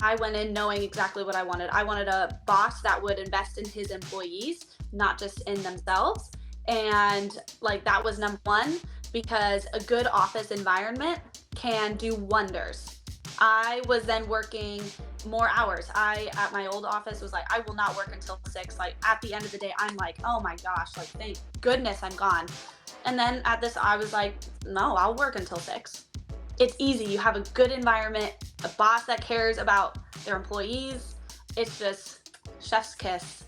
I went in knowing exactly what I wanted. I wanted a boss that would invest in his employees, not just in themselves. And like that was number one, because a good office environment can do wonders. I was then working more hours. I at my old office was like, I will not work until 6. Like at the end of the day, I'm like, oh my gosh, like thank goodness I'm gone. And then at this, I was like, no, I'll work until 6. It's easy. You have a good environment, a boss that cares about their employees. It's just chef's kiss.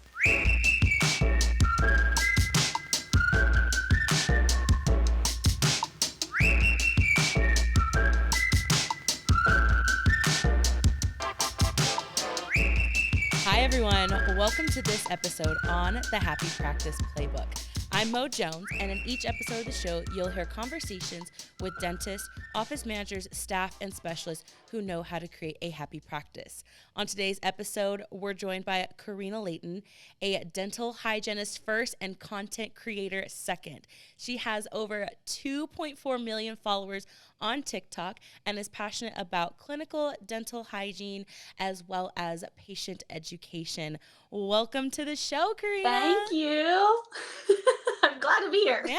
Hi, everyone. Welcome to this episode on the Happy Practice Playbook. I'm Mo Jones, and in each episode of the show, you'll hear conversations with dentists, office managers, staff, and specialists who know how to create a happy practice. On today's episode, we're joined by Corina Layton, a dental hygienist first and content creator second. She has over 2.4 million followers on TikTok and is passionate about clinical dental hygiene as well as patient education. Welcome to the show, Corina. Thank you. I'm glad to be here. Man,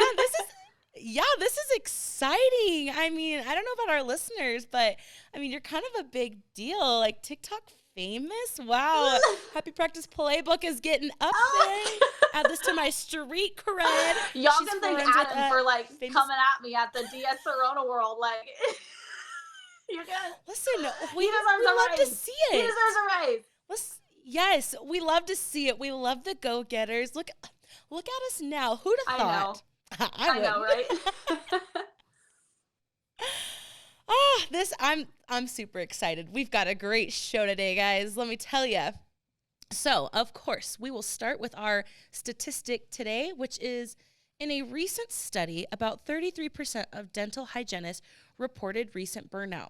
this is exciting. I mean, I don't know about our listeners, but I mean, you're kind of a big deal, like TikTok famous. Wow. Happy Practice Playbook is getting up there. Add this to my street cred. Y'all She's can thank friends with Adam for like famous- coming at me at the DS Corona World. Like, you're good. Listen, we He deserves a love to raise. see He it. deserves a raise. Yes, we love to see it. We love the go-getters. Look at us now. Who'd have thought? I know, right? I'm super excited. We've got a great show today, guys. Let me tell you. So, of course, we will start with our statistic today, which is in a recent study, about 33% of dental hygienists reported recent burnout.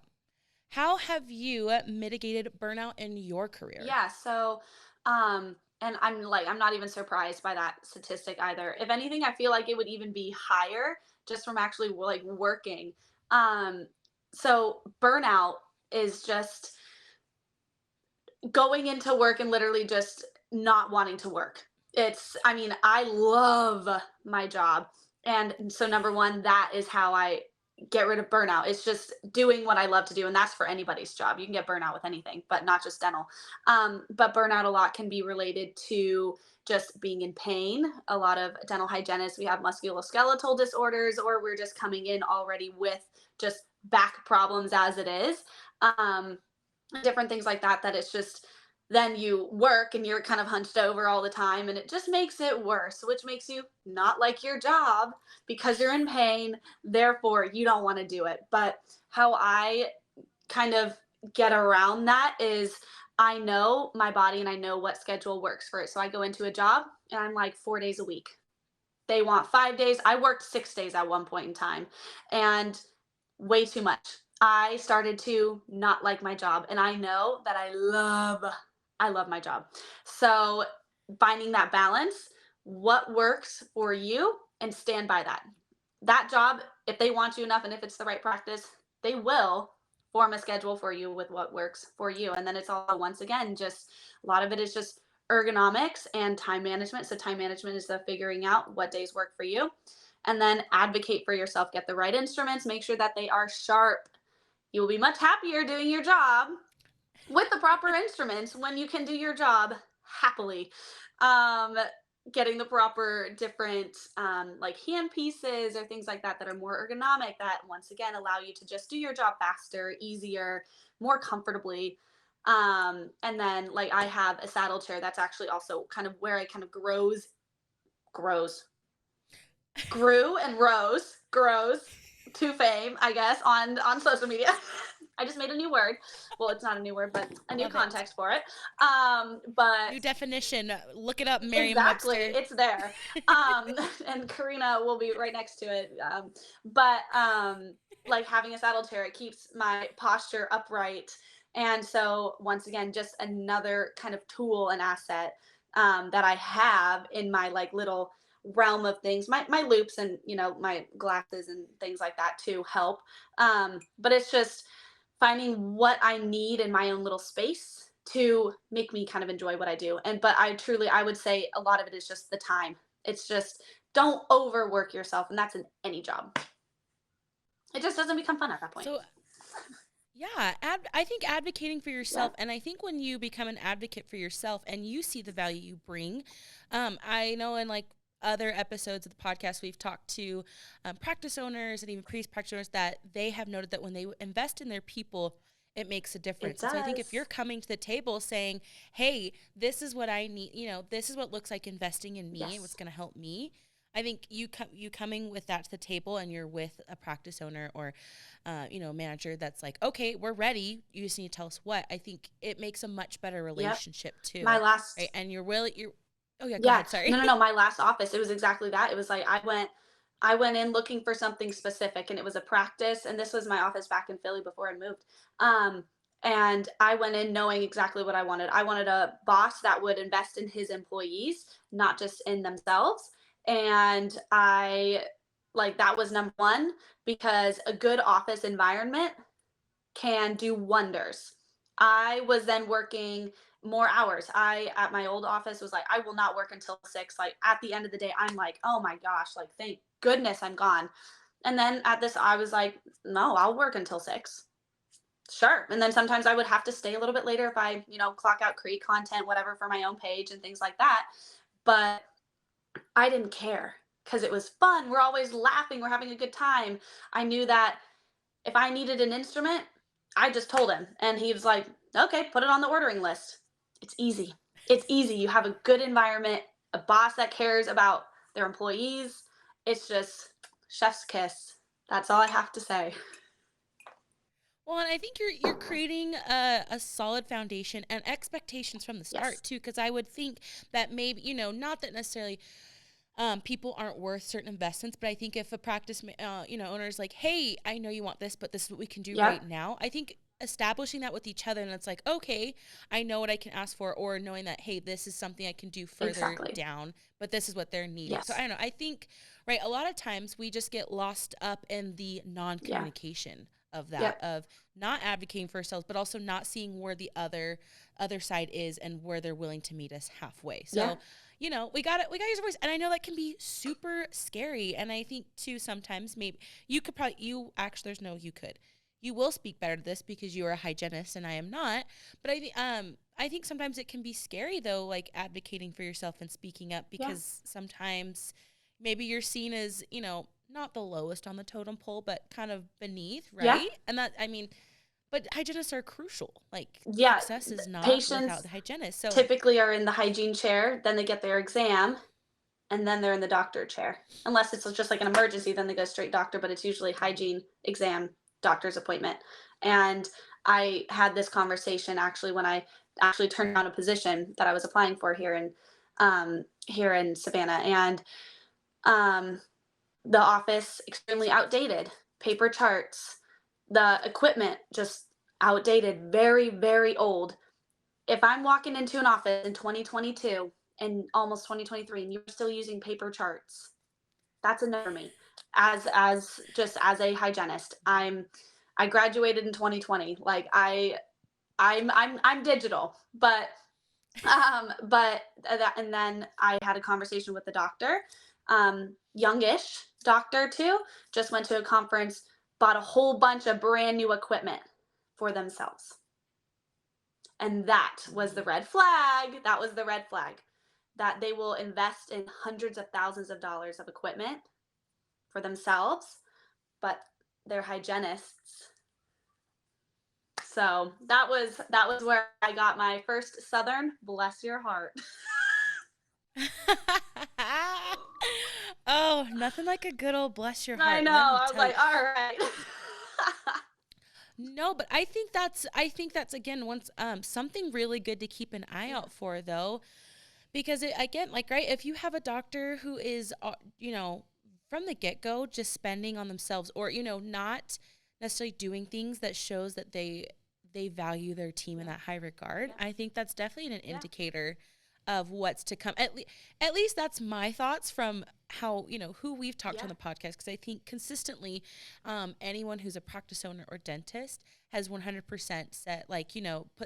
How have you mitigated burnout in your career? Yeah, so and I'm not even surprised by that statistic either. If anything, I feel like it would even be higher just from actually like working. Um so burnout is just going into work and literally just not wanting to work. I mean, I love my job. And so, number one, that is how I get rid of burnout. It's just doing what I love to do. And that's for anybody's job. You can get burnout with anything, but not just dental. But burnout a lot can be related to just being in pain. A lot of dental hygienists, we have musculoskeletal disorders, or we're just coming in already with just back problems as it is. Um, Different things like that it's just then you work and you're kind of hunched over all the time, and it just makes it worse, which makes you not like your job because you're in pain, therefore you don't want to do it. But how I kind of get around that is I know my body and I know what schedule works for it. So I go into a job and I'm like 4 days a week. They want 5 days. I worked 6 days at one point in time, and way too much. I started to not like my job, and I know that I love my job. So finding that balance, what works for you, and stand by that. That job, if they want you enough and if it's the right practice, they will form a schedule for you with what works for you. And then it's all, once again, just a lot of it is just ergonomics and time management. So time management is the figuring out what days work for you, and then advocate for yourself. Get the right instruments, make sure that they are sharp. You will be much happier doing your job with the proper instruments when you can do your job happily. Getting the proper different like hand pieces or things like that are more ergonomic, that once again allow you to just do your job faster, easier, more comfortably. And then like I have a saddle chair that's actually also kind of where I kind of grew and grows to fame, I guess, on social media. I just made a new word. Well, it's not a new word, but a new context for it. But new definition. Look it up, Merriam-Webster. Exactly, it's there. And Corina will be right next to it. But like having a saddle chair, it keeps my posture upright. And so once again, just another kind of tool and asset that I have in my like little realm of things, my loops and my glasses and things like that to help. But it's just finding what I need in my own little space to make me kind of enjoy what I do. And but I would say a lot of it is just the time. It's just don't overwork yourself, and that's in any job. It just doesn't become fun at that point. So yeah, I think advocating for Yeah. yourself, and I think when you become an advocate for yourself and you see the value you bring, I know in like other episodes of the podcast we've talked to practice owners and even previous practice owners that they have noted that when they invest in their people, it makes a It difference. And so I think if you're does. coming to the table saying, "Hey, this is what I need," this is what looks like investing in me and what's Yes. going to help me. I think you coming with that to the table, and you're with a practice owner or manager that's like, okay, we're ready. You just need to tell us what. I think it makes a much better Yep. relationship My too, right? last And you're, oh yeah, go Yeah. ahead. Sorry. No, no, no, my last office, it was exactly that. It was like I went in looking for something specific, and it was a practice, and this was my office back in Philly before I moved. Um and I went in knowing exactly what I wanted. I wanted a boss that would invest in his employees, not just in themselves. And I like that was number 1 because a good office environment can do wonders. I was then working more hours. I at my old office was like, I will not work until 6. Like at the end of the day, I'm like, oh my gosh, like thank goodness I'm gone. And then at this, I was like, no, I'll work until 6. Sure. And then sometimes I would have to stay a little bit later if I, clock out, create content, whatever for my own page and things like that. But I didn't care because it was fun. We're always laughing. We're having a good time. I knew that if I needed an instrument, I just told him. And he was like, okay, put it on the ordering list. It's easy. It's easy. You have a good environment, a boss that cares about their employees. It's just chef's kiss. That's all I have to say. Well, and I think you're creating a solid foundation and expectations from the Yes. start too, because I would think that maybe not that necessarily people aren't worth certain investments, but I think if a practice owner is like, hey, I know you want this, but this is what we can do right Yep. now. I think establishing that with each other, and it's like, okay, I know what I can ask for, or knowing that, hey, this is something I can do further Exactly. down, but this is what they're needing. So I Yes. don't know. I think, right, a lot of times we just get lost up in the Yeah. non-communication of that, Yep. of not advocating for ourselves, but also not seeing where the other side is and where they're willing to meet us halfway. Yeah. So we got to use our voice, and I know that can be super scary. And I think too sometimes maybe you actually there's no you could you will speak better to this because you are a hygienist and I am not. But I think sometimes it can be scary though, like advocating for yourself and speaking up, Yeah. because sometimes maybe you're seen as not the lowest on the totem pole, but kind of beneath, Yeah. right? And that, I mean, but hygienists are crucial. Like Yeah. success is not without Patients the hygienist. So typically are in the hygiene chair, then they get their exam, and then they're in the doctor chair. Unless it's just like an emergency, then they go straight doctor, but it's usually hygiene, exam, doctor's appointment. And I had this conversation actually when I actually turned down a position that I was applying for here in Savannah. And um the office extremely outdated, paper charts, the equipment just outdated, very, very old. If I'm walking into an office in 2022 and almost 2023 and you're still using paper charts, that's a no for me. As just as a hygienist, I graduated in 2020. Like I'm digital, but that, and then I had a conversation with the doctor, youngish doctor too, just went to a conference, bought a whole bunch of brand new equipment for themselves. And that was the red flag. That was the red flag that they will invest in hundreds of thousands of dollars of equipment for themselves, but they're hygienists. So that was where I got my first Southern bless your heart. oh, nothing like a good old bless your I heart. know. Let me I was tell you. like, all right. No, but I think that's again once something really good to keep an eye Yeah. out for though, because it, again, like, right, if you have a doctor who is from the get-go just spending on themselves, or not necessarily doing things that shows that they value their team in Yeah. that high regard, Yeah. I think that's definitely an Yeah. indicator of what's to come. At least that's my thoughts from how, who we've talked to Yeah. on the podcast. Because I think consistently, anyone who's a practice owner or dentist has 100% said, like,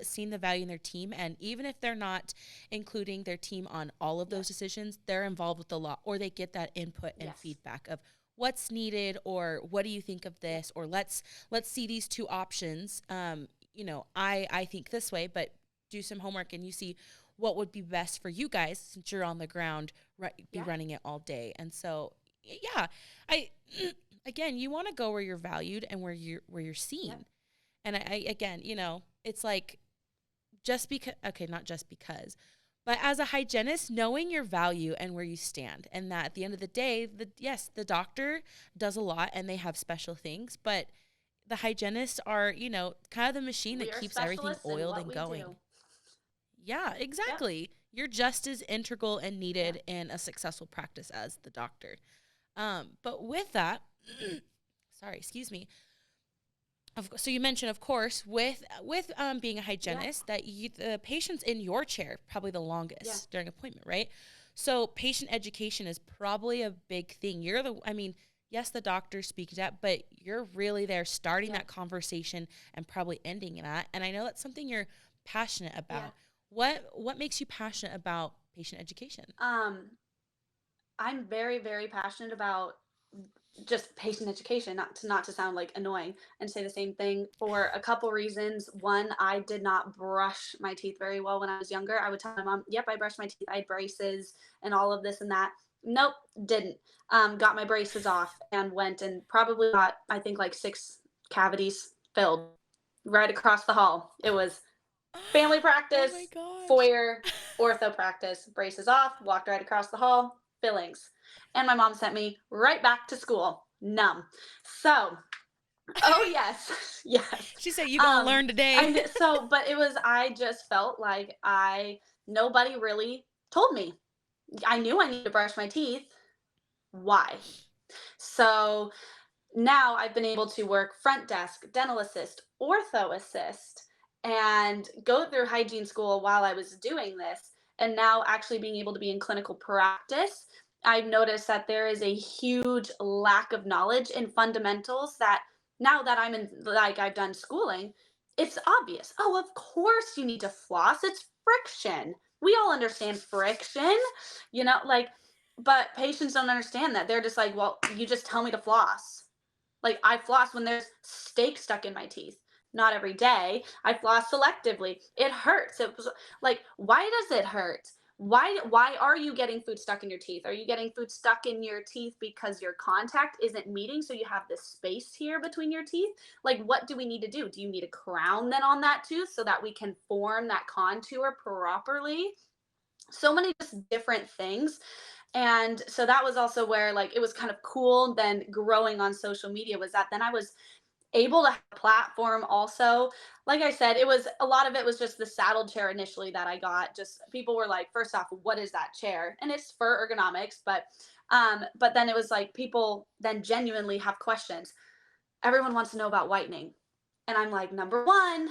seen the value in their team. And even if they're not including their team on all of those Yes. decisions, they're involved with the law, or they get that input and Yes. feedback of what's needed, or what do you think of Yep. this, or let's see these two options. I think this way, but do some homework and you see what would be best for you guys, since you're on the ground, be Yeah. running it all day. And so, yeah, I again, you want to go where you're valued and where you're Yep. seen. And I again, it's like, just because, okay, not just because, but as a hygienist, knowing your value and where you stand, and that at the end of the day, the doctor does a lot and they have special things, but the hygienists are, kind of the machine We that are keeps everything specialists in oiled what and we going. do. Yeah, Yep. exactly. You're just as integral and Yep. needed in a successful practice as the doctor. But with that, sorry, excuse me. So you mentioned, of course, with being a Yeah. hygienist, that the patient's in your chair probably the Yeah. longest during appointment, right? So patient education is probably a big thing. I mean, yes, the doctor speaks that, but you're really there starting Yeah. that conversation and probably ending that. And I know that's something you're passionate Yeah. about. What makes you passionate about patient education? Um, I'm very, very passionate about just patient education, not to sound like annoying and say the same thing for a couple reasons. One, I did not brush my teeth very well when I was younger. I would tell my mom, "Yep, I brushed my teeth. I had braces and all of this and that." Nope, didn't. Got my braces off and went and probably got, I think, like 6 cavities filled right across the hall. It was family Oh my practice, gosh. foyer, ortho practice, braces off, walked right across the hall, fillings. And my mom sent me right back to school, numb. So, oh yes, yes. She said, "You gonna Um, learn today." but it was, I just felt like nobody really told me. I knew I needed to brush my teeth. Why? So now I've been able to work front desk, dental assist, ortho assist, and go through hygiene school while I was doing this. And now actually being able to be in clinical practice, I've noticed that there is a huge lack of knowledge in fundamentals that now that I'm in, like, I've done schooling, it's obvious. Oh, of course you need to floss. It's friction. We all understand friction, like, but patients don't understand that. They're just like, well, you just tell me to floss. Like, I floss when there's steak stuck in my teeth. Not every day. I floss selectively. It hurts. It was like, why does it hurt? Why are you getting food stuck in your teeth? Are you getting food stuck in your teeth because your contact isn't meeting, so you have this space here between your teeth? Like, what do we need to do? Do you need a crown then on that tooth so that we can form that contour properly? So many just different things. And so that was also where, like, it was kind of cool then growing on social media, was that then I was able to have a platform also. Like I said, it was a lot of it was just the saddle chair initially that I got. Just people were like, first off, what is that chair? And it's for ergonomics, but then it was like people then genuinely have questions. Everyone wants to know about whitening. And I'm like, number one,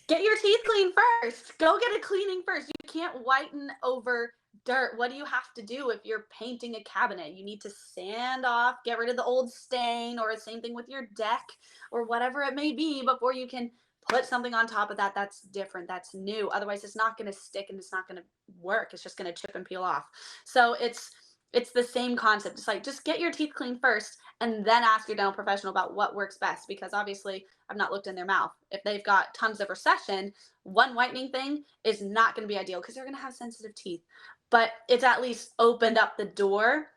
get your teeth clean first. Go get a cleaning first. You can't whiten over dirt. What do you have to do if you're painting a cabinet? You need to sand off, get rid of the old stain, or the same thing with your deck or whatever it may be before you can put something on top of that that's different, that's new. Otherwise, it's not going to stick and it's not going to work. It's just going to chip and peel off. So it's the same concept. It's like, just get your teeth clean first and then ask your dental professional about what works best, because obviously I've not looked in their mouth. If they've got tons of recession, one whitening thing is not going to be ideal because they're going to have sensitive teeth. But it's at least opened up the door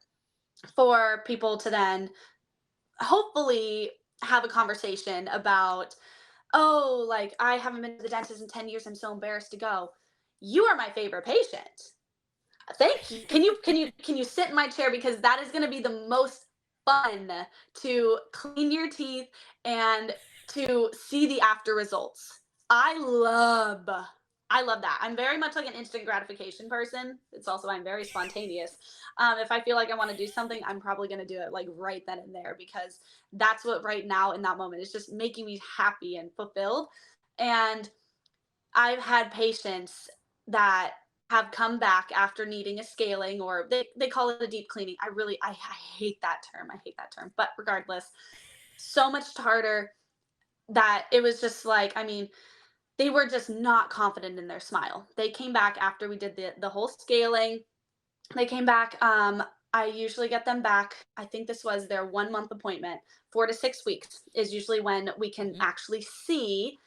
for people to then hopefully have a conversation about, oh, like, I haven't been to the dentist in 10 years. I'm so embarrassed to go. You are my favorite patient. Thank you. Can you sit in my chair, because that is going to be the most fun, to clean your teeth and to see the after results. I love I love that. I'm very much like an instant gratification person. It's also, I'm very spontaneous. If I feel like I want to do something, I'm probably going to do it like right then and there, because that's what right now in that moment is just making me happy and fulfilled. And I've had patients that have come back after needing a scaling, or they call it a deep cleaning. I hate that term. I hate that term. But regardless, so much tartar that it was just like, I mean, they were just not confident in their smile. They came back after we did the whole scaling. They came back. I usually get them back. I think this was their 1 month appointment. 4 to 6 weeks is usually when we can Mhm. actually see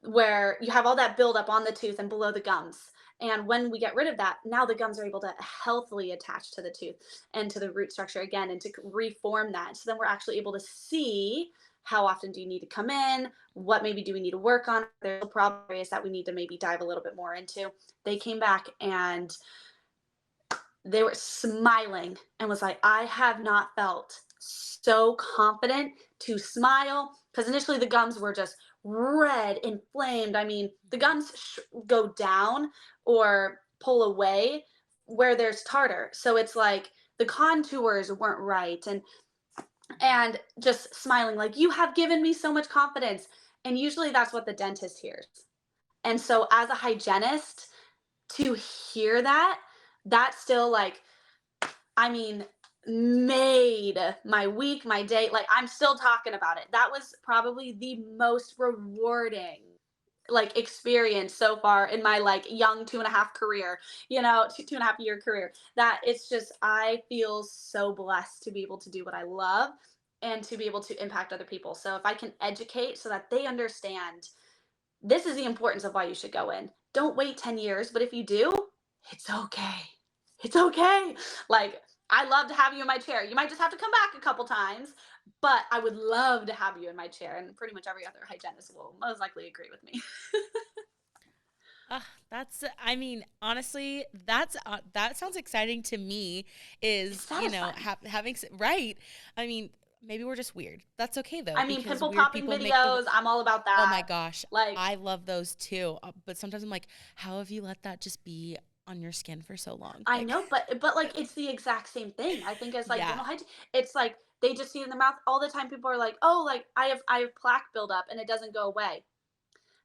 where you have all that buildup on the tooth and below the gums. And when we get rid of that, now the gums are able to healthily attach to the tooth and to the root structure again and to reform that. So then we're actually able to see how often do you need to come in, what maybe do we need to work on. There's problem areas that we need to maybe dive a little bit more into. They came back and they were smiling and was like, I have not felt so confident to smile, because initially the gums were just red, inflamed. I mean, the Mhm. gums go down or pull away where there's tartar. So it's like the contours weren't right, Mhm. and just smiling like, you have given me so much confidence. And usually that's what the dentist hears. And so as a hygienist, to hear that, that's still like, I mean, made my week, my day. Like, I'm still talking about it. That was probably the most rewarding like experience so far in my like young 2.5 career, 2.5 year career. That it's just, I feel so blessed to be able to do what I love and to be able to impact other people. So if I can educate so that they understand, this is the importance of why you should go in. Don't wait 10 years, but if you do, it's okay. It's okay. Like, I love to have you in my chair. You might just have to come back a couple times, but I would love to have you in my chair. And pretty much every other hygienist will most likely agree with me. That's, I mean, honestly, that sounds exciting to me. It's Is, satisfying. right? I mean, maybe we're just weird. That's okay though, I mean, because pimple weird popping people make the. videos, I'm all about Oh my that. gosh, Like, I love those too. But sometimes I'm like, how have you let that just be on your skin for so long? I Like, know, but like it's the exact same thing. I think it's like yeah. dental hygiene. It's like they just see it in the mouth all the time. People are like, oh, like I have plaque buildup and it doesn't go away.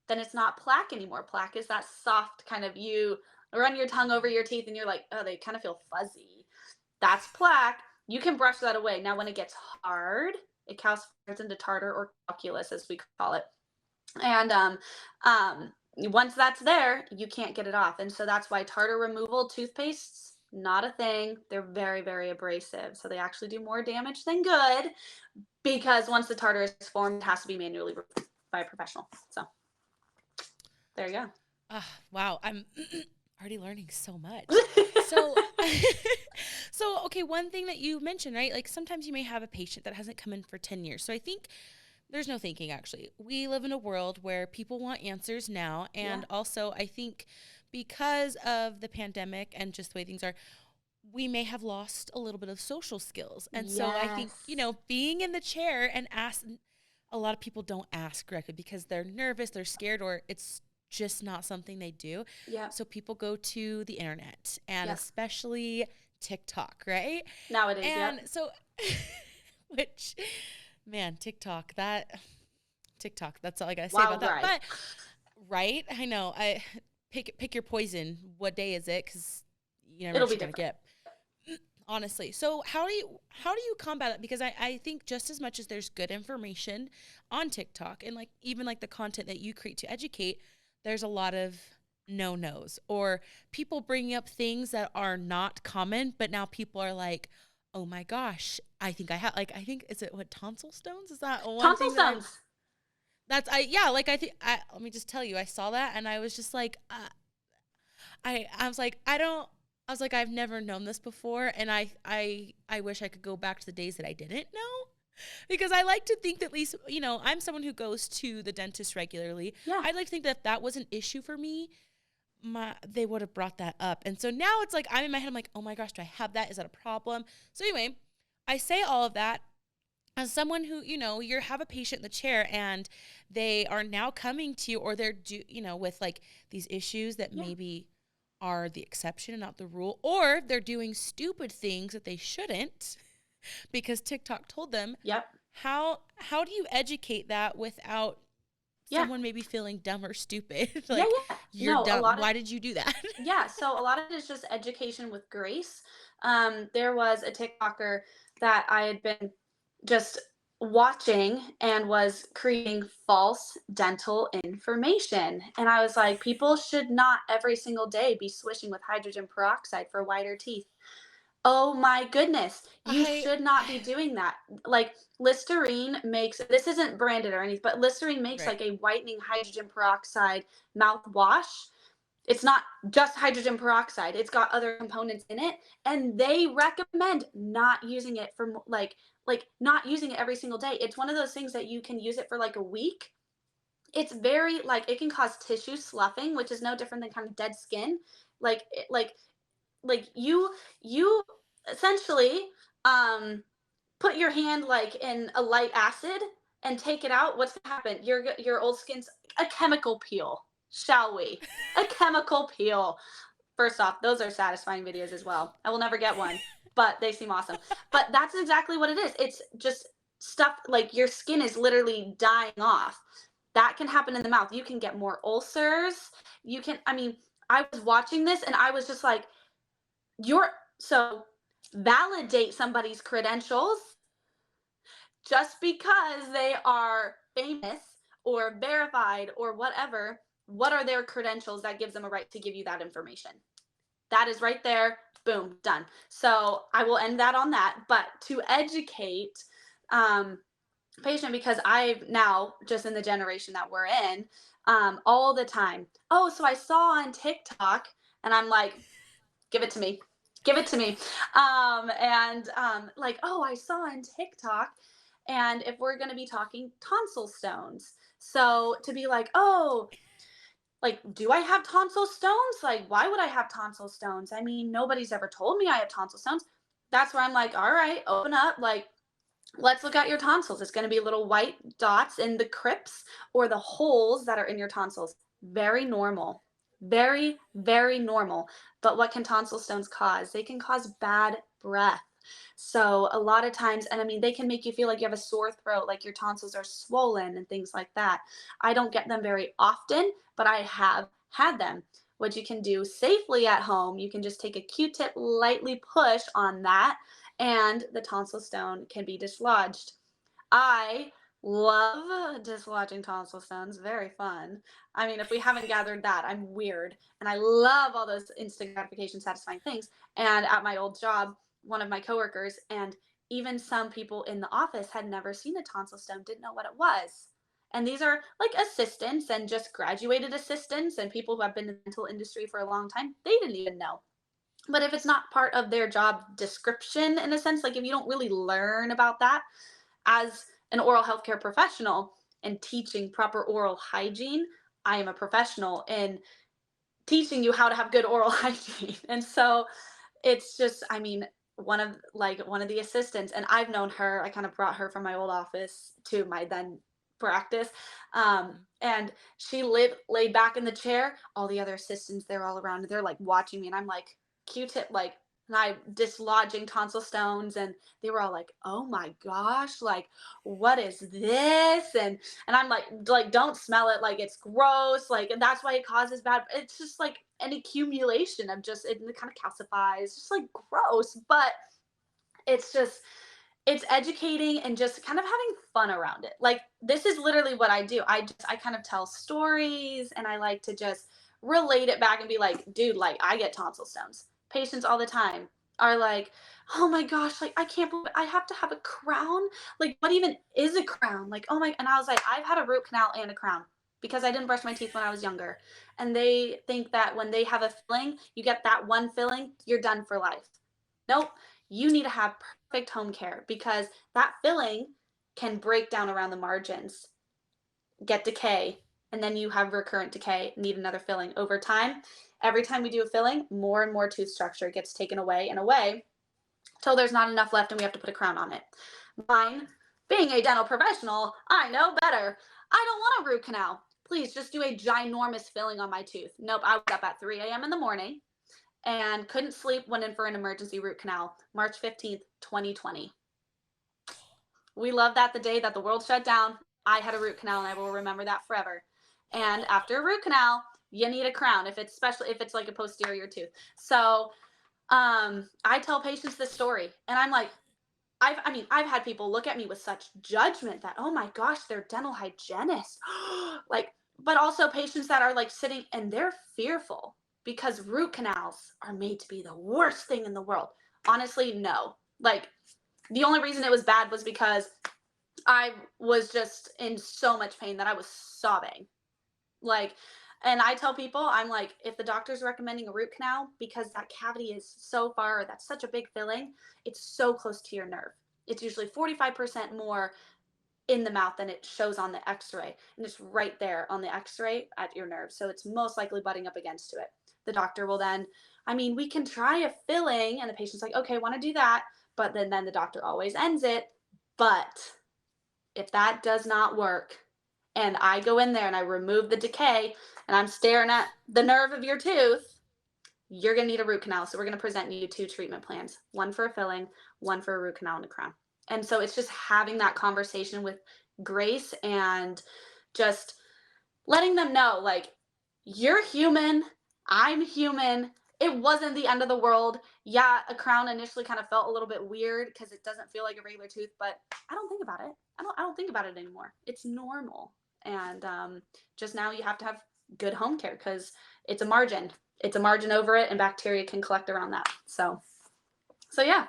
Then it's not plaque anymore. Plaque is that soft kind of, you run your tongue over Mhm. your teeth and you're like, oh, they kind of feel fuzzy. That's plaque. You can brush that away. Now, when it gets hard, it calcifies into tartar or calculus, as we call it. And once that's there, you can't get it off. And so that's why tartar removal toothpastes, not a thing. They're very, very abrasive. So they actually do more damage than good, because once the tartar is formed, it has to be manually removed by a professional. So there you Wow, I'm already learning so go. much. So, so okay, one thing that you mentioned, right? Like sometimes you may have a patient that hasn't come in for 10 years. So I think there's no thinking actually. We live in a world where people want answers now. Yeah. And also, I think because of the pandemic and just the way things are, we may have lost a little bit of social skills. And so I think, Yes. being in the chair and ask, a lot of people don't ask directly because they're nervous, they're scared, or it's just not something they do. Yep. So people go to the internet and Yep. especially TikTok, right? Nowadays, yep. And so, which, man, TikTok, that's all I gotta say about Wild that. ride. But, right? I know. Pick your poison. What day is it? Because you never know It'll what be you're gonna different. get. Honestly. So how do you combat it? Because I think just as much as there's good information on TikTok and like even like the content that you create to educate, there's a lot of no-nos or people bringing up things that are not common, but now people are like, oh my gosh, I think I have, like, I think, is it what, tonsil stones? Is that one Tonsil thing that I've, stones. yeah, like I think, let me just tell you, I saw that and I was just like, I was like, I was like, I've never known this before, and I wish I could go back to the days that I didn't know, because I like to think that at least, I'm someone who goes to the dentist regularly. Yeah. I'd like to think that if that was an issue for me, they would have brought that up. And so now it's like I'm in my head, I'm like, oh my gosh, do I have that? Is that a problem? So anyway, I say all of that as someone who, you have a patient in the chair and they are now coming to you, or with like these issues that Yeah. maybe are the exception and not the rule, or they're doing stupid things that they shouldn't because TikTok told them. Yep. How do you educate that without Yeah. someone maybe feeling dumb or stupid. Yeah, Like, yeah. you're No, a dumb. lot of Why did you do that? yeah, so a lot of it is just education with grace. There was a TikToker that I had been just watching and was creating false dental information. And I was like, people should not every single day be swishing with hydrogen peroxide for whiter teeth. Oh my goodness. You I should not be doing that. Like Listerine makes this isn't branded or anything, but Listerine makes right. like a whitening hydrogen peroxide mouthwash. It's not just hydrogen peroxide. It's got other components in it, and they recommend not using it for like not using it every single day. It's one of those things that you can use it for like a week. It's very like it can cause tissue sloughing, which is no different than kind of dead skin. Like like you essentially um put your hand like in a light acid and take it out. What's gonna happen? Your old skin's a chemical peel, shall we? A chemical peel. First off, those are satisfying videos as well. I will never get one, but they seem awesome. But that's exactly what it is. It's just stuff like your skin is literally dying off. That can happen in the mouth. You can get more ulcers. You can, I mean, I was watching this and I was just like, you're so validate somebody's credentials just because they are famous or verified or whatever. What are their credentials that gives them a right to give you that information? That is right there. Boom, done. So I will end that on that. But to educate um, patient, because I've now just in the generation that we're in, all the time. Oh, so I saw on TikTok, and I'm like, give it to me, give it to me. Like, oh, I saw on TikTok, and if we're going to be talking tonsil stones, so to be like, oh, like, do I have tonsil stones? Like, why would I have tonsil stones? I mean, nobody's ever told me I have tonsil stones. That's where I'm like, all right, open up. Like, let's look at your tonsils. It's going to be little white dots in the crypts or the holes that are in your tonsils. Very normal. Very, very normal. But what can tonsil stones cause? They can cause bad breath. So, a lot of times, and I mean, they can make you feel like you have a sore throat, like your tonsils are swollen and things like that. I don't get them very often, but I have had them. What you can do safely at home, you can just take a Q-tip, lightly push on that, and the tonsil stone can be dislodged. I love dislodging tonsil stones. Very fun. I mean, if we haven't gathered that, I'm weird. And I love all those instant gratification, satisfying things. And at my old job, one of my coworkers and even some people in the office had never seen a tonsil stone, didn't know what it was. And these are like assistants and just graduated assistants and people who have been in the dental industry for a long time. They didn't even know. But if it's not part of their job description, in a sense, like if you don't really learn about that as an oral healthcare professional and teaching proper oral hygiene, I am a professional in teaching you how to have good oral hygiene. And so it's just, I mean, one of the assistants, and I've known her, I kind of brought her from my old office to my then practice. And she laid back in the chair, all the other assistants, they're all around, they're like watching me, and I'm like Q-tip, like, and I dislodging tonsil stones, and they were all like, oh my gosh, like, what is this? And I'm like, don't smell it, like it's gross, like, and that's why it causes bad. It's just like an accumulation of just it kind of calcifies, just like gross. But it's just it's educating and just kind of having fun around it. Like this is literally what I do. I kind of tell stories and I like to just relate it back and be like, dude, like I get tonsil stones. Patients all the time are like, oh my gosh, like I can't believe I have to have a crown. Like what even is a crown? Like, oh my, and I was like, I've had a root canal and a crown because I didn't brush my teeth when I was younger. And they think that when they have a filling, you get that one filling, you're done for life. Nope, you need to have perfect home care because that filling can break down around the margins, get decay, and then you have recurrent decay, need another filling. Over time, every time we do a filling, more and more tooth structure gets taken away and away till there's not enough left and we have to put a crown on it. Mine, being a dental professional, I know better. I don't want a root canal. Please just do a ginormous filling on my tooth. Nope, I was up at 3 a.m. in the morning and couldn't sleep, went in for an emergency root canal, March 15th, 2020. We love that the day that the world shut down I had a root canal and I will remember that forever. And after a root canal, you need a crown if it's especially if it's like a posterior tooth. So I tell patients this story and I'm like, I've had people look at me with such judgment that, oh my gosh, they're dental hygienists. Like, but also patients that are like sitting and they're fearful because root canals are made to be the worst thing in the world. Honestly, no. Like, the only reason it was bad was because I was just in so much pain that I was sobbing. Like, and I tell people, I'm like, if the doctor's recommending a root canal because that cavity is so far, or that's such a big filling, it's so close to your nerve. It's usually 45% more in the mouth than it shows on the x-ray. And it's right there on the x-ray at your nerve. So it's most likely butting up against to it. The doctor will then, we can try a filling. And the patient's like, okay, want to do that. But then the doctor always ends it. But if that does not work, and I go in there and I remove the decay and I'm staring at the nerve of your tooth, you're going to need a root canal. So we're going to present you 2 treatment plans, one for a filling, one for a root canal and a crown. And so it's just having that conversation with grace and just letting them know, like, you're human, I'm human. It wasn't the end of the world. Yeah, a crown initially kind of felt a little bit weird because it doesn't feel like a regular tooth, but I don't think about it. I don't think about it anymore. It's normal. And just now you have to have good home care because it's a margin. It's a margin over it, and bacteria can collect around that. So yeah.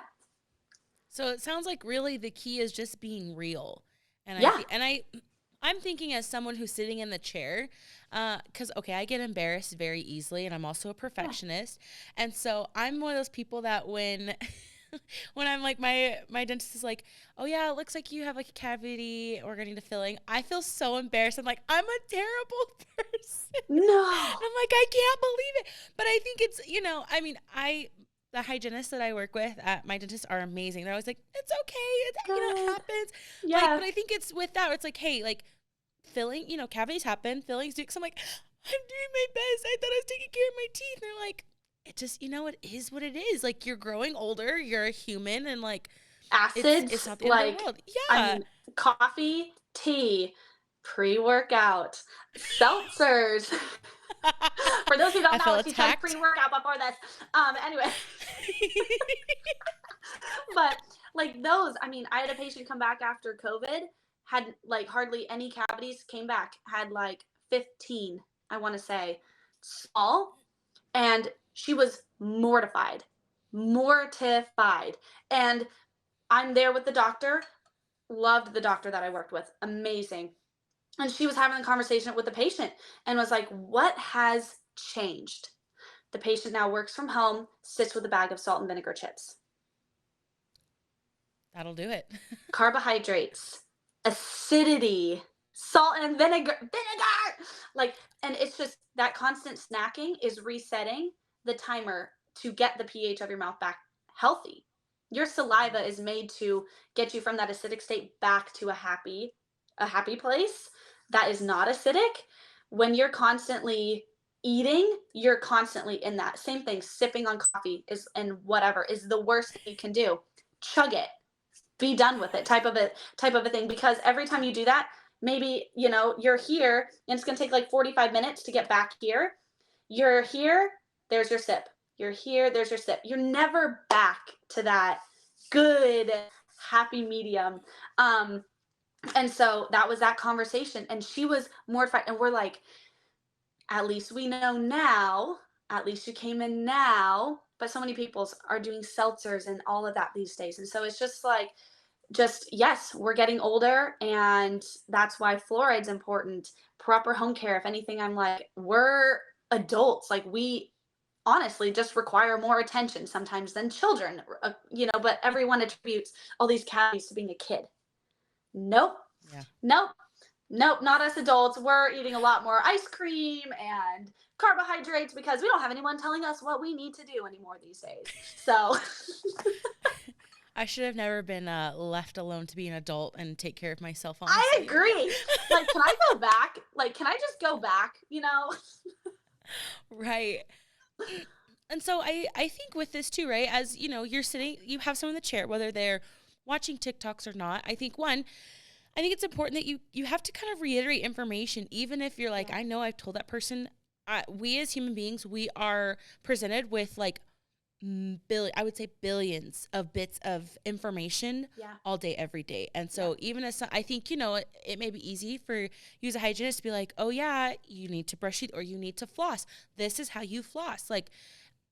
So it sounds like really the key is just being real. And Yeah. I'm thinking as someone who's sitting in the chair, because okay, I get embarrassed very easily, and I'm also a perfectionist, and so I'm one of those people that when I'm like my dentist is like, oh yeah, it looks like you have like a cavity, or gonna need a filling. I feel so embarrassed. I'm like, I'm a terrible person. No. And I'm like, I can't believe it. But I think it's the hygienists that I work with at my dentist are amazing. They're always like, it's okay. It happens. Yeah. Like, but I think it's with that, it's like, hey, like filling, cavities happen, fillings do. So I'm like, I'm doing my best. I thought I was taking care of my teeth. And they're like, it just, it is what it is. Like, you're growing older, you're a human, and like, Acids, it's not the end of the world. Yeah. Coffee, tea, pre-workout, seltzers. For those who don't know, she took pre-workout before this. Anyway. But like those, I had a patient come back after COVID, had like hardly any cavities, came back, had like 15, I want to say, small, and she was mortified. And I'm there with the doctor, loved the doctor that I worked with, amazing. And she was having a conversation with the patient and was like, what has changed? The patient now works from home, sits with a bag of salt and vinegar chips. That'll do it. Carbohydrates, acidity, salt and vinegar. Like, and it's just that constant snacking is resetting the timer to get the pH of your mouth back healthy. Your saliva is made to get you from that acidic state back to a happy place that is not acidic. When you're constantly eating, you're constantly in that. Same thing, sipping on coffee is the worst thing you can do. Chug it. Be done with it, type of a thing, because every time you do that, maybe, you're here and it's going to take like 45 minutes to get back here. You're here, there's your sip. You're here, there's your sip. You're never back to that good, happy medium. And so that was that conversation, and she was mortified, and we're like, at least we know now, at least you came in now. But so many people are doing seltzers and all of that these days. And so it's just like, yes, we're getting older, and that's why fluoride's important. Proper home care. If anything, I'm like, we're adults. Like, we honestly just require more attention sometimes than children, but everyone attributes all these cavities to being a kid. Nope. Yeah. Nope, not us adults. We're eating a lot more ice cream and carbohydrates because we don't have anyone telling us what we need to do anymore these days. So I should have never been left alone to be an adult and take care of myself. Honestly. I agree. Like, can I go back? Like, can I just go back? Right. And so I think with this too, right? As you're sitting, you have someone in the chair, whether they're watching TikToks or not. I think I think it's important that you have to kind of reiterate information, even if you're like, Yeah. I know I've told that person. We as human beings, we are presented with like I would say billions of bits of information Yeah. all day, every day. And Yeah. so even as I think, it may be easy for you as a hygienist to be like, oh yeah, you need to brush teeth or you need to floss. This is how you floss. Like,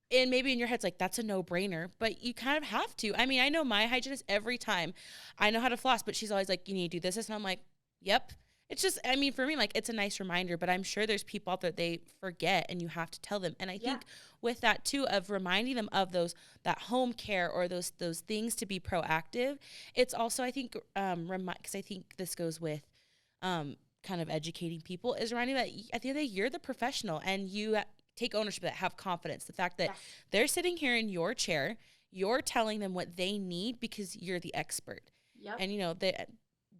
and maybe in your head's like, that's a no brainer, but you kind of have to. I mean, I know my hygienist every time I know how to floss, but she's always like, you need to do this. And I'm like, yep. It's just, I mean, for me, like, it's a nice reminder, but I'm sure there's people out there they forget and you have to tell them. And I Yeah. think with that too, of reminding them of that home care or those things to be proactive, it's also, I think, because I think this goes with, kind of educating people, is reminding that at the end of the day, you're the professional and you take ownership of that, have confidence. The fact that Yes. they're sitting here in your chair, you're telling them what they need because you're the expert. Yep. And,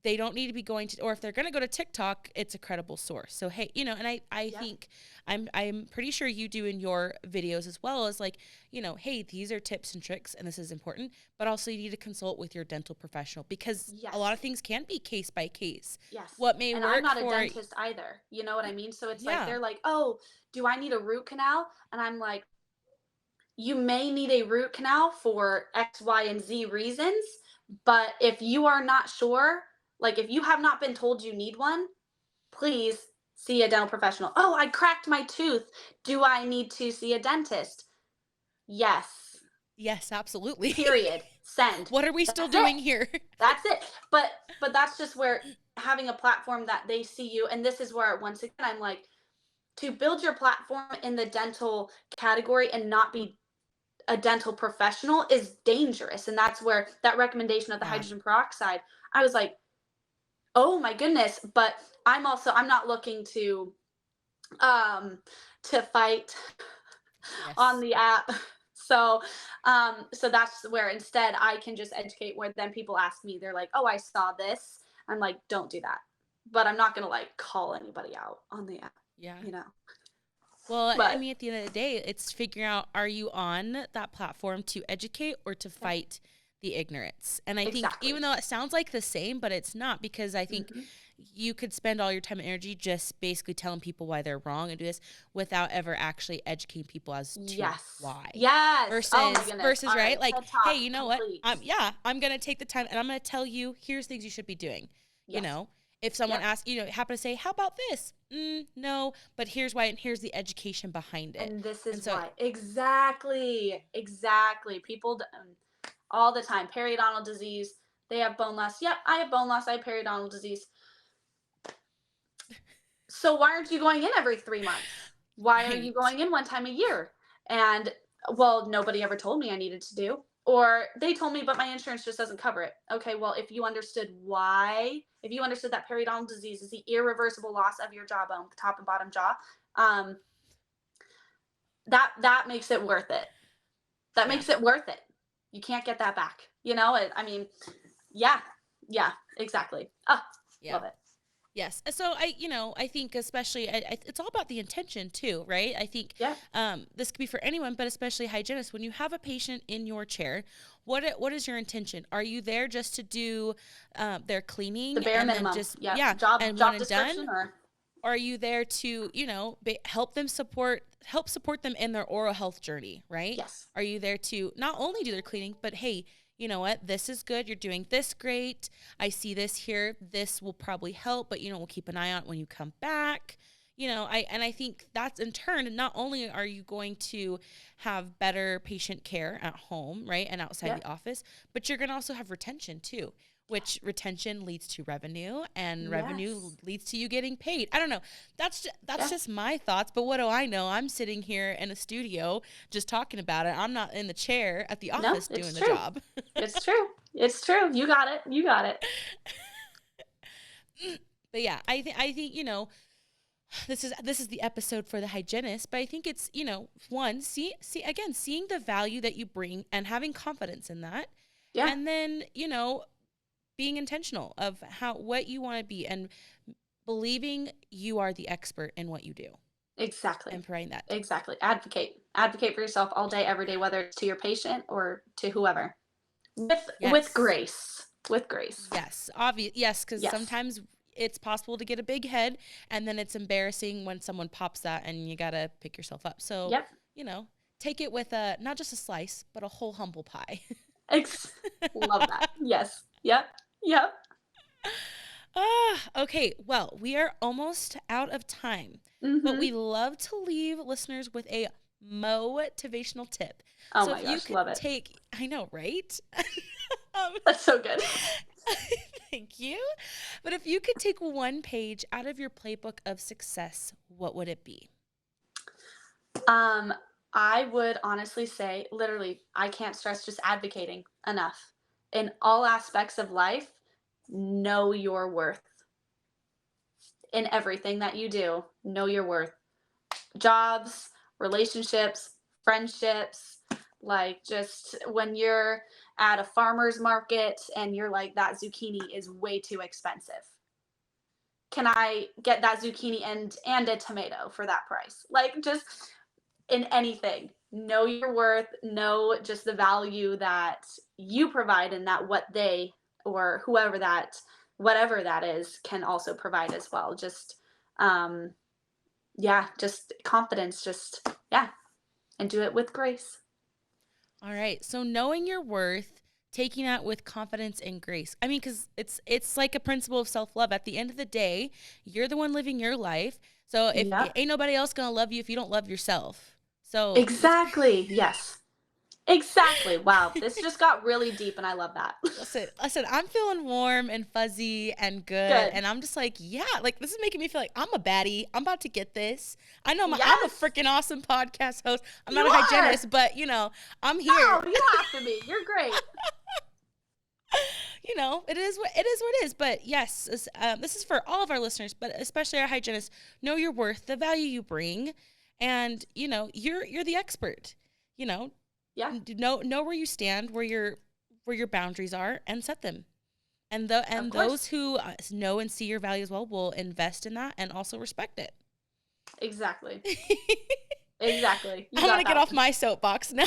they don't need to be going to, or if they're going to go to TikTok, it's a credible source. So, hey, and I Yep. think I'm pretty sure you do in your videos as well, as like, hey, these are tips and tricks and this is important, but also you need to consult with your dental professional because Yes. a lot of things can be case by case. Yes. What may And work I'm not a for, dentist either. You know what I mean? So it's like yeah, they're like, "Oh, do I need a root canal?" And I'm like, "You may need a root canal for X, Y, and Z reasons, but if you are not sure, like if you have not been told you need one, please see a dental professional." "Oh, I cracked my tooth. Do I need to see a dentist?" Yes. yes, absolutely. Period. Send. What are we still That's it. doing here? That's it. But that's just where having a platform that they see you, and this is where once again I'm like, to build your platform in the dental category and not be a dental professional is dangerous. And that's where that recommendation of the Yeah. hydrogen peroxide, I was like, oh my goodness. But I'm not looking um to fight on Yes. the app. So so that's where instead I can just educate, where then people ask me, they're like, "Oh, I saw this." I'm like, "Don't do that." But I'm not going to like call anybody out on the app, Yeah. you know. Well, I But mean, at the end of the day, it's figuring out, are you on that platform to educate or to yeah, fight the ignorance? And I think exactly. even though it sounds like the same, but it's not, because I think Hmm. you could spend all your time and energy just basically telling people why they're wrong and do this without ever actually educating people as to Yes. why. Yes. Oh my goodness. Versus, All right? right. Like, TED hey, Talk you know what? complete. I'm gonna take the time and I'm gonna tell you, here's things you should be doing. You Yes. know, if someone Yep. asks, happen to say, how about this? No, but here's why, and here's the education behind it. And this And is so, why. Exactly. Exactly. People all the time, periodontal disease. They have bone loss. Yep, I have bone loss. I have periodontal disease. So why aren't you going in every 3 months? Why are you right. going in one time a year? And well, nobody ever told me I needed to do. Or they told me, but my insurance just doesn't cover it. Okay, well, if you understood why, if you understood that periodontal disease is the irreversible loss of your jawbone, top and bottom jaw, um, that makes it worth it. That Yeah. makes it worth it. You can't get that back. I mean, yeah, yeah, exactly. Oh, Yeah. love it. Yes. So I think especially, it's all about the intention too, right? I think Yeah, this could be for anyone, but especially hygienists. When you have a patient in your chair, what is your intention? Are you there just to do their the cleaning bare and then minimum. just, Yeah, yeah, job and one job and done? description or Or are you there to, help support them in their oral health journey, right? yes. Are you there to not only do their cleaning, but hey, you know what? This is good. You're doing this great. I see this here. This will probably help, but we'll keep an eye on it when you come back. I think that's in turn, not only are you going to have better patient care at home, right, and outside Yeah. the office, but you're going to also have retention too, which retention leads to revenue, and revenue Yes. leads to you getting paid. I don't know. That's Yeah. just my thoughts, but what do I know? I'm sitting here in a studio just talking about it. I'm not in the chair at the No, office doing it's the true. job. It's true. It's true. You got it. You got it. But yeah, I think this is the episode for the hygienist, but I think it's, one, see again, seeing the value that you bring and having confidence in that. Yeah. And then, being intentional of what you want to be, and believing you are the expert in what you do Exactly. and providing that. Exactly. Advocate. Advocate for yourself all day, every day, whether it's to your patient or to whoever. With Yes. grace. with grace. Yes, obvious. Yes, because Yes. sometimes it's possible to get a big head, and then it's embarrassing when someone pops that, and you gotta pick yourself up. So, Yep. you know, take it with a not just a slice, but a whole humble pie. Ex- Love that. Yes. Yep. Yep. Okay. Well, we are almost out of time, but Mm-hmm. we love to leave listeners with a motivational tip. Oh So my if you gosh, could love it. take, I know, right? um, That's so good. thank you. But if you could take one page out of your playbook of success, what would it be? Um, I would honestly say, literally, I can't stress just advocating enough. In all aspects of life, know your worth. In everything that you do, know your worth. Jobs, relationships, friendships, like just when you're at a farmer's market and you're like, that zucchini is way too expensive. Can I get that zucchini and a tomato for that price? Like just in anything, know your worth, know just the value that you provide and that what they or whoever that whatever that is can also provide as well. Just um yeah, just confidence, just yeah, and do it with grace. All right. So knowing your worth, taking that with confidence and grace. I mean, because it's like a principle of self love. At the end of the day, you're the one living your life. So if Yep. ain't nobody else gonna love you if you don't love yourself. So Exactly. Yes. Exactly. Wow. This just got really deep and I love that. listen, I'm feeling warm and fuzzy and good. Good. And I'm just like, yeah, like this is making me feel like I'm a baddie. I'm about to get this. I know I'm a Yes. freaking awesome podcast host. I'm You not a are. hygienist, but I'm No, here. you have to be. You're great. It is what it is. But yes, this is for all of our listeners, but especially our hygienists. Know your worth, the value you bring, and you're the expert. You know, Yeah, know where you stand, where your boundaries are, and set them. And of those course. who know and see your value as well will invest in that and also respect it. Exactly. Exactly. You I'm gonna got get that off one. my soapbox now.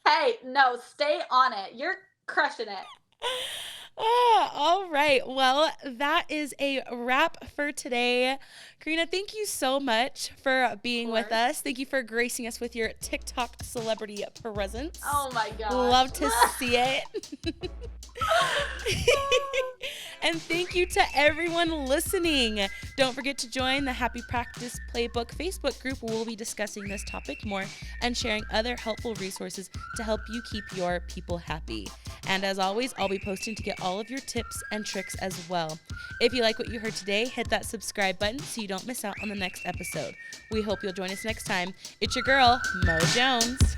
Hey, no, stay on it. You're crushing it. All right. Well, that is a wrap for today. Karina, thank you so much for Of being with course. us. Thank you for gracing us with your TikTok celebrity presence. Oh my gosh. Love to see it. And thank you to everyone listening. Don't forget to join the Happy Practice Playbook Facebook group where we'll be discussing this topic more and sharing other helpful resources to help you keep your people happy. And as always, I'll be posting to get all of your tips and tricks as well. If you like what you heard today, hit that subscribe button so you don't miss out on the next episode. We hope you'll join us next time. It's your girl, Mo Jones.